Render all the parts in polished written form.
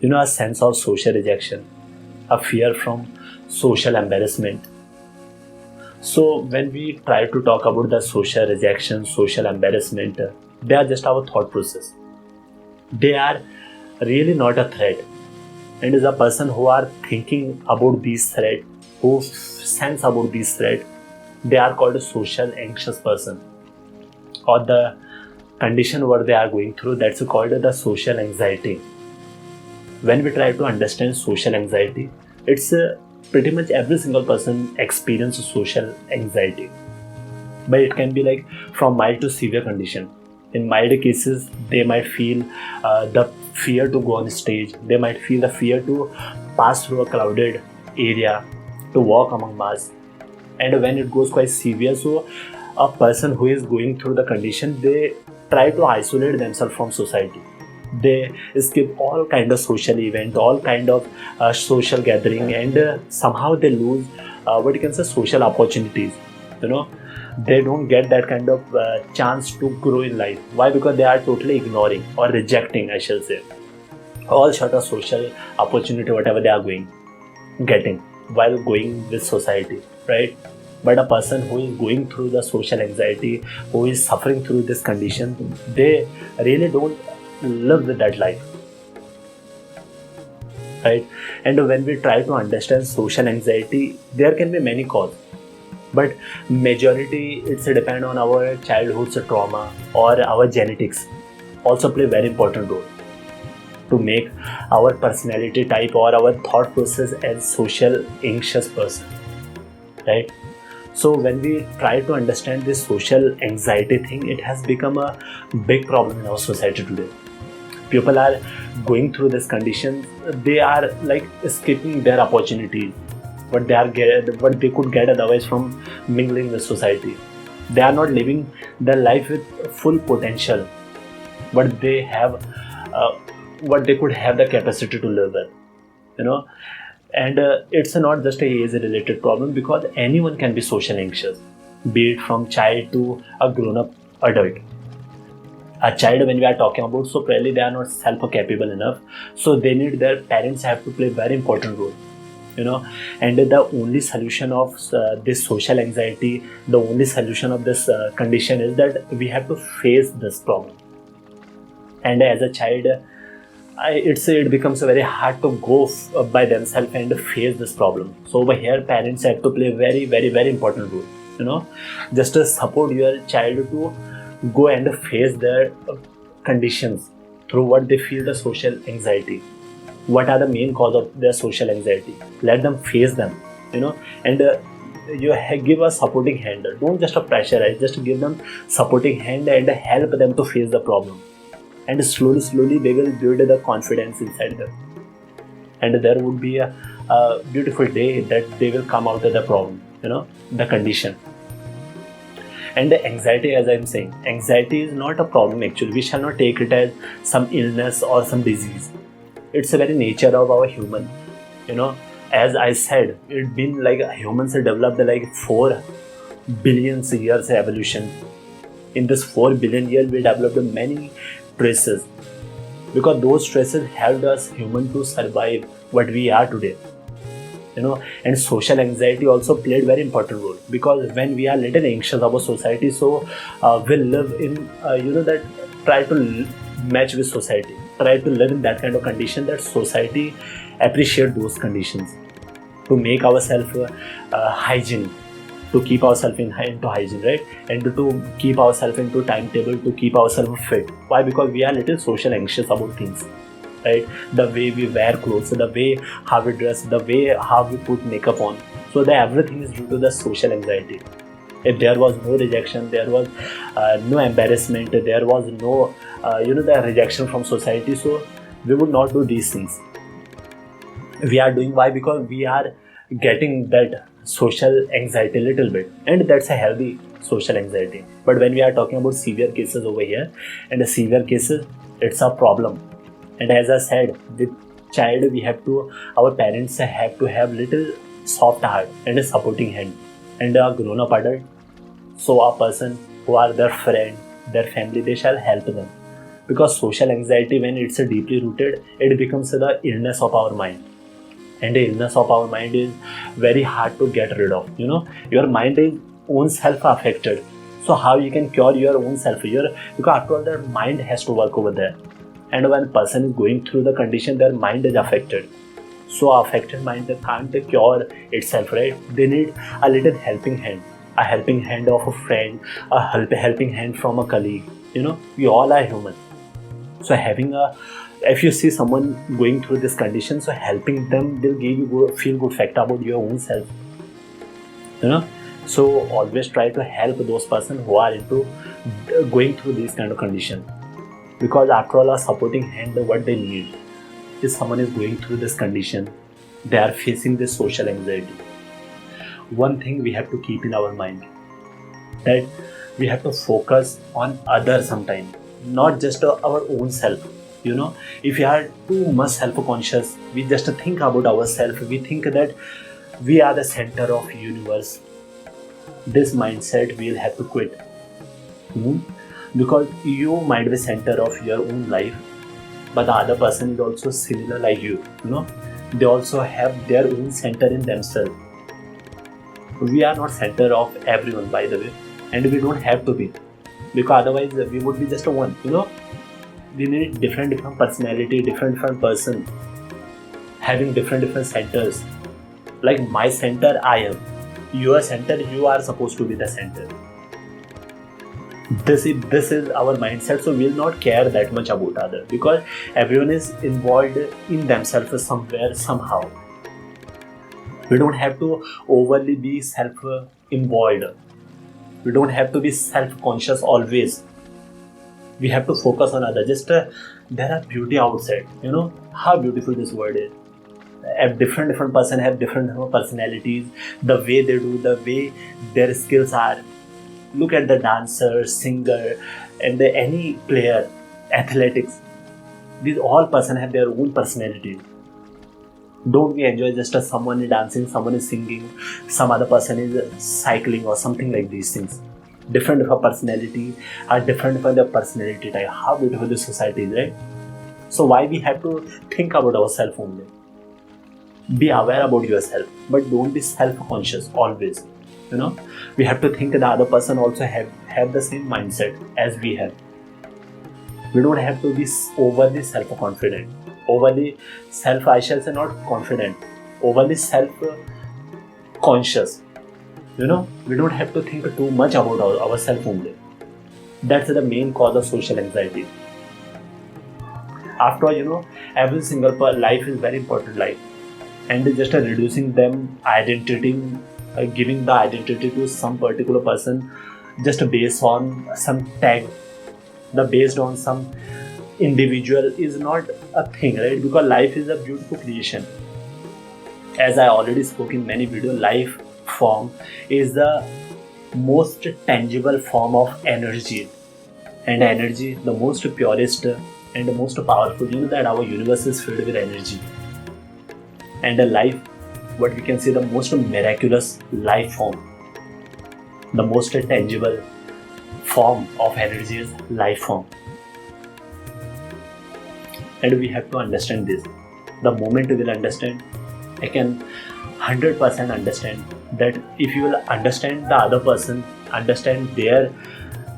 A sense of social rejection, a fear from social embarrassment. So when we try to talk about the social rejection, social embarrassment, they are just our thought process. They are really not a threat. And as a person who are thinking about these threats, who sense about these threats, they are called a social anxious person. Or the condition what they are going through, that's called the social anxiety. When we try to understand social anxiety, it's pretty much every single person experiences social anxiety, but it can be like from mild to severe condition. In mild cases, they might feel the fear to go on stage, they might feel the fear to pass through a crowded area, to walk among mass. And when it goes quite severe, so a person who is going through the condition, they try to isolate themselves from society. They skip all kind of social event, all kind of social gathering, and somehow they lose what you can say social opportunities. You know, they don't get that kind of chance to grow in life. Why? Because they are totally ignoring or rejecting, I shall say, all sort of social opportunity, whatever they are getting while going with society, right? But a person who is going through the social anxiety, who is suffering through this condition, they really don't live with that life, right? And when we try to understand social anxiety, there can be many causes, but majority it's depend on our childhood's trauma or our genetics also play very important role to make our personality type or our thought process as social anxious person, right? So when we try to understand this social anxiety thing, it has become a big problem in our society today. People are going through this condition, they are like skipping their opportunities, what they could get otherwise from mingling with society. They are not living their life with full potential, what they have, what they could have the capacity to live with, you know. And it's not just a age related problem, because anyone can be social anxious, be it from child to a grown up adult. A child, when we are talking about, so probably they are not self capable enough, so they need their parents have to play very important role, and the only solution of this social anxiety, the only solution of this condition is that we have to face this problem. And as a child, it becomes very hard to go by themselves and face this problem. So over here, parents have to play very, very, very important role. Just to support your child to go and face their conditions through what they feel the social anxiety. What are the main cause of their social anxiety? Let them face them, and you give a supporting hand. Don't just pressurize, just give them supporting hand and help them to face the problem. And slowly they will build the confidence inside them. And there would be a beautiful day that they will come out of the problem, the condition. And the anxiety, as I'm saying, anxiety is not a problem actually. We shall not take it as some illness or some disease. It's a very nature of our human, As I said, it's been like humans have developed like 4 billion years evolution. In this 4 billion years, we developed many traces, because those traces helped us human to survive what we are today. And social anxiety also played very important role, because when we are little anxious about society, so we live in that try to match with society, try to live in that kind of condition that society appreciate those conditions, to make ourselves hygiene, to keep ourselves into hygiene, right? And to keep ourselves into timetable, to keep ourselves fit. Why? Because we are little social anxious about things, right? The way we wear clothes, the way how we dress, the way how we put makeup on. So everything is due to the social anxiety. If there was no rejection, there was no embarrassment, there was no, the rejection from society, so we would not do these things. We are doing why? Because we are getting that social anxiety a little bit, and that's a healthy social anxiety. But when we are talking about severe cases over here, and the severe cases, it's a problem. And as I said, with child, our parents have to have little soft heart and a supporting hand. And a grown-up adult, so a person who are their friend, their family, they shall help them Because social anxiety, when it's deeply rooted, it becomes the illness of our mind. And the illness of our mind is very hard to get rid of. Your mind is own self affected. So how you can cure your own self? Because after all, their mind has to work over there. And when a person is going through the condition, their mind is affected. So affected mind can't cure itself, right? They need a little helping hand, a helping hand of a friend, a helping hand from a colleague. We all are human. So if you see someone going through this condition, so helping them will give you feel good fact about your own self. So always try to help those persons who are into going through this kind of condition. Because after all, a supporting hand, what they need is someone is going through this condition. They are facing this social anxiety. One thing we have to keep in our mind, that we have to focus on others sometimes, not just our own self. If we are too much self-conscious, we just think about ourselves. We think that we are the center of universe. This mindset we'll have to quit. Because you might be center of your own life, but the other person is also similar like you. They also have their own center in themselves. We are not center of everyone, by the way, and we don't have to be, because otherwise we would be just one. We need different personality, different person having different centers. Like my center, I am. Your center, you are supposed to be the center. This is our mindset. So we'll not care that much about others, because everyone is involved in themselves somewhere, somehow. We don't have to overly be self-involved. We don't have to be self-conscious always. We have to focus on others. There are beauty outside. How beautiful this world is. Different person have different personalities. The way they do, the way their skills are. Look at the dancer, singer, and any player, athletics. These all person have their own personalities. Don't we enjoy just as someone is dancing, someone is singing, some other person is cycling or something like these things. Different of a personality are different from their personality type. How beautiful this society is, right? So why we have to think about ourselves only? Be aware about yourself, but don't be self-conscious always. We have to think the other person also have the same mindset as we have. We don't have to be overly self-confident, overly I shall say not confident, overly self-conscious. We don't have to think too much about ourselves only. That's the main cause of social anxiety. After all, every single life is very important life, and just reducing them identity, giving the identity to some particular person just based on some tag, based on some individual is not a thing, right? Because life is a beautiful creation. As I already spoke in many videos, life form is the most tangible form of energy, and energy, the most purest and the most powerful. That our universe is filled with energy, and the life, what we can say, the most miraculous life form, the most tangible form of energy is life form. And we have to understand this. The moment we will understand, I can 100% understand that if you will understand the other person, understand their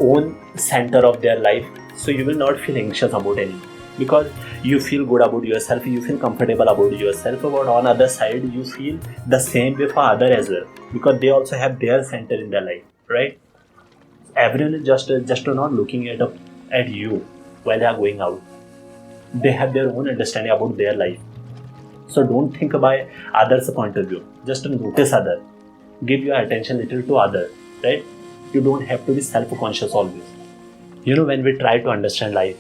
own center of their life, so you will not feel anxious about anything, because you feel good about yourself, you feel comfortable about yourself. But on the other side, you feel the same way for others as well, because they also have their center in their life, right? Everyone is just not looking at you while they are going out. They have their own understanding about their life. So don't think by others' point of view. Just notice others. Give your attention little to others, right? You don't have to be self-conscious always. When we try to understand life,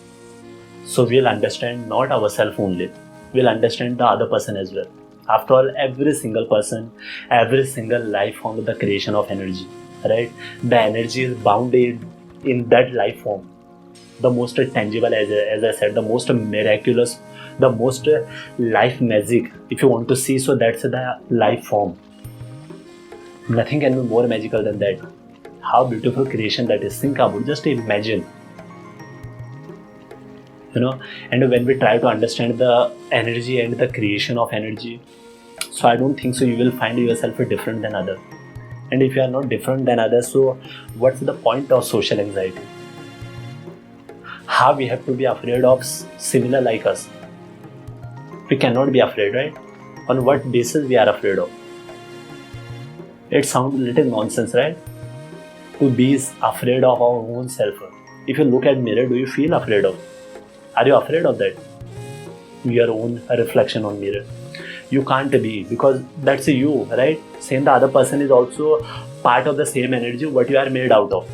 so we'll understand not ourselves only, we'll understand the other person as well. After all, every single person, every single life form is the creation of energy, right? The energy is bounded in that life form. The most tangible, as I said, the most miraculous, the most life magic, if you want to see, so that's the life form. Nothing can be more magical than that. How beautiful creation that is. Think about, just imagine. And when we try to understand the energy and the creation of energy, so I don't think so you will find yourself different than others. And if you are not different than others, so what's the point of social anxiety? How we have to be afraid of similar like us? We cannot be afraid, right? On what basis we are afraid of? It sounds a little nonsense, right? To be afraid of our own self. If you look at mirror, do you feel afraid of? Are you afraid of that? Your own reflection on mirror. You can't be, because that's you, right? Same, the other person is also part of the same energy what you are made out of.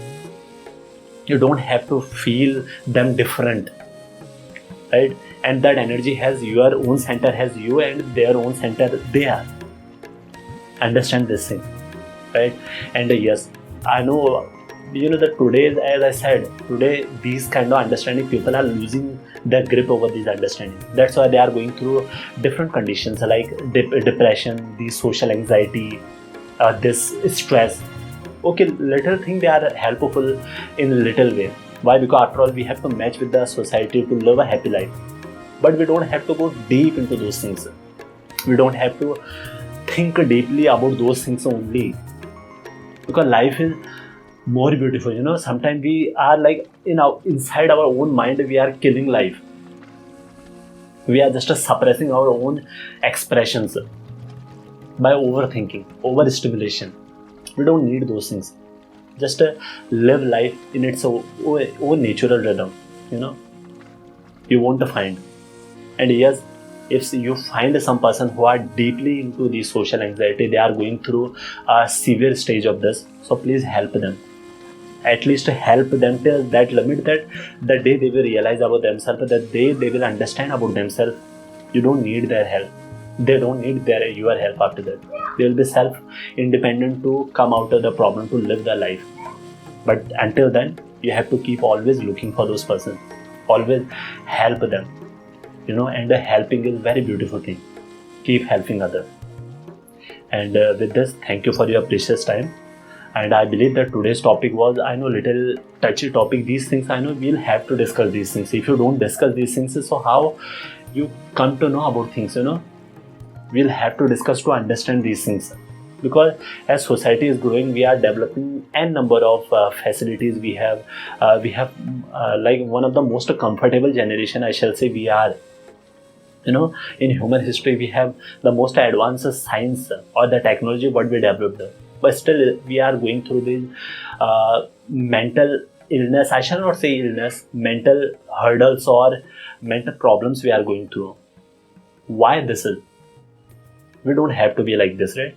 You don't have to feel them different, right? And that energy has your own center, has you, and their own center they are. Understand this thing, right? And yes, I know, that today, as I said, today these kind of understanding people are losing their grip over these understanding. That's why they are going through different conditions like depression, the social anxiety, this stress. Okay, little thing they are helpful in little way. Why? Because after all, we have to match with the society to live a happy life. But we don't have to go deep into those things. We don't have to think deeply about those things only. Because life is more beautiful. Sometimes we are like inside our own mind, we are killing life. We are just suppressing our own expressions by overthinking, overstimulation. We don't need those things. Just live life in its own natural rhythm. You won't find. And yes, if you find some person who are deeply into the social anxiety, they are going through a severe stage of this, so please help them. At least help them till that limit that the day they will realize about themselves, that they will understand about themselves. You don't need their help. They don't need your help after that. They will be self-independent to come out of the problem, to live their life. But until then, you have to keep always looking for those persons. Always help them. And helping is a very beautiful thing. Keep helping others. And with this, thank you for your precious time. And I believe that today's topic was, I know, little touchy topic. These things, I know, we'll have to discuss these things. If you don't discuss these things, so how you come to know about things, We'll have to discuss to understand these things. Because as society is growing, we are developing n number of facilities. We have like one of the most comfortable generation, I shall say, we are. In human history, we have the most advanced science or the technology what we developed. But still, we are going through this mental illness. I shall not say illness, mental hurdles or mental problems we are going through. Why this is? We don't have to be like this, right?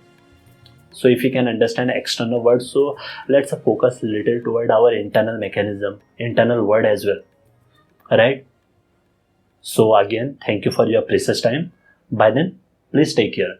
So if we can understand external words, so let's focus a little toward our internal mechanism, internal word as well, right? So again, thank you for your precious time. By then, please take care.